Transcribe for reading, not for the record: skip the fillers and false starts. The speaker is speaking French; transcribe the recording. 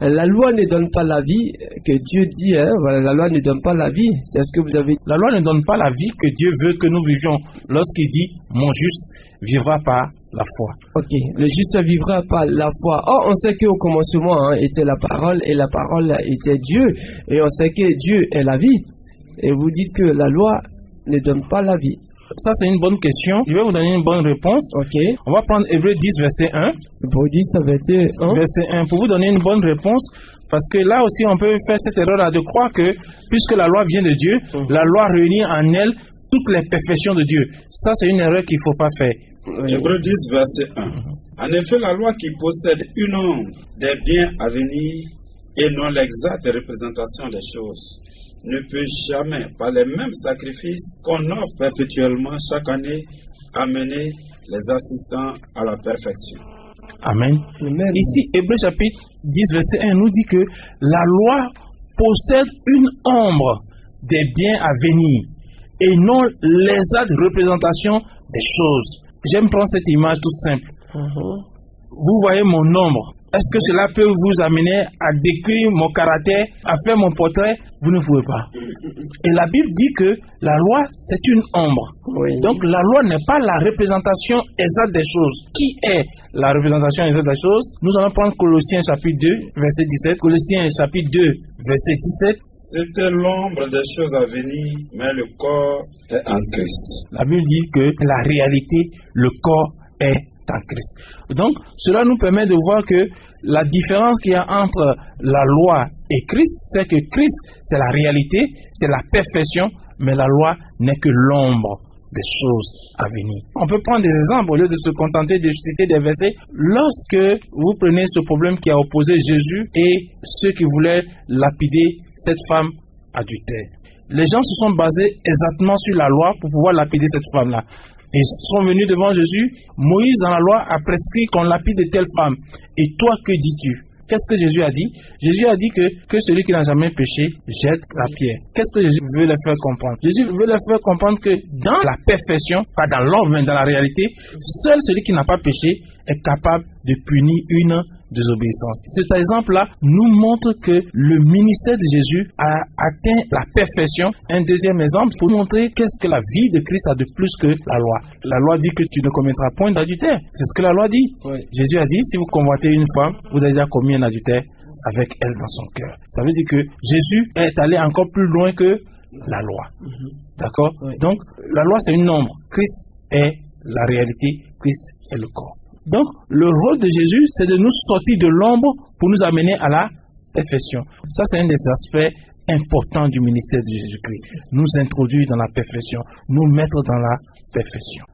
La loi ne donne pas la vie que Dieu dit, hein, voilà, la loi ne donne pas la vie. C'est ce que vous avez dit. La loi ne donne pas la vie que Dieu veut que nous vivions lorsqu'il dit « Mon juste vivra par la foi ». Ok, le juste vivra par la foi. Or, on sait qu'au commencement était la parole et la parole était Dieu. Et on sait que Dieu est la vie. Et vous dites que la loi ne donne pas la vie. Ça, c'est une bonne question. Je vais vous donner une bonne réponse. Ok. On va prendre Hébreux 10, verset 1. Hébreux 10, verset 1. Verset 1, pour vous donner une bonne réponse. Parce que là aussi, on peut faire cette erreur-là de croire que, puisque la loi vient de Dieu, la loi réunit en elle toutes les perfections de Dieu. Ça, c'est une erreur qu'il ne faut pas faire. Hébreux 10, verset 1. En effet, la loi qui possède une ombre des biens à venir et non l'exacte représentation des choses ne peut jamais, par les mêmes sacrifices qu'on offre perpétuellement chaque année, amener les assistants à la perfection. Amen. Amen. Ici, Hébreux chapitre 10, verset 1 nous dit que la loi possède une ombre des biens à venir et non l'exacte représentation des choses. J'aime prendre cette image toute simple. Vous voyez mon ombre. Est-ce que cela peut vous amener à décrire mon caractère, à faire mon portrait? Vous ne pouvez pas. Et la Bible dit que la loi, c'est une ombre. Oui. Donc la loi n'est pas la représentation exacte des choses. Qui est la représentation exacte des choses? Nous allons prendre Colossiens chapitre 2, verset 17. Colossiens chapitre 2, verset 17. C'était l'ombre des choses à venir, mais le corps est en Christ. La Bible dit que la réalité, le corps est en Christ. Donc, cela nous permet de voir que la différence qu'il y a entre la loi et Christ, c'est que Christ, c'est la réalité, c'est la perfection, mais la loi n'est que l'ombre des choses à venir. On peut prendre des exemples au lieu de se contenter de citer des versets. Lorsque vous prenez ce problème qui a opposé Jésus et ceux qui voulaient lapider cette femme adultère, les gens se sont basés exactement sur la loi pour pouvoir lapider cette femme-là. Ils sont venus devant Jésus. Moïse, dans la loi, a prescrit qu'on lapide de telle femme. Et toi, que dis-tu? Qu'est-ce que Jésus a dit? Jésus a dit que celui qui n'a jamais péché jette la pierre. Qu'est-ce que Jésus veut leur faire comprendre? Jésus veut leur faire comprendre que dans la perfection, pas dans l'ordre, mais dans la réalité, seul celui qui n'a pas péché est capable de punir une désobéissance. Cet exemple-là nous montre que le ministère de Jésus a atteint la perfection. Un deuxième exemple pour montrer qu'est-ce que la vie de Christ a de plus que la loi. La loi dit que tu ne commettras point d'adultère. C'est ce que la loi dit. Oui. Jésus a dit, si vous convoitez une femme, vous avez déjà commis un adultère avec elle dans son cœur. Ça veut dire que Jésus est allé encore plus loin que la loi. D'accord? Oui. Donc, la loi c'est une ombre. Christ est la réalité. Christ est le corps. Donc, le rôle de Jésus, c'est de nous sortir de l'ombre pour nous amener à la perfection. Ça, c'est un des aspects importants du ministère de Jésus-Christ. Nous introduire dans la perfection, nous mettre dans la perfection.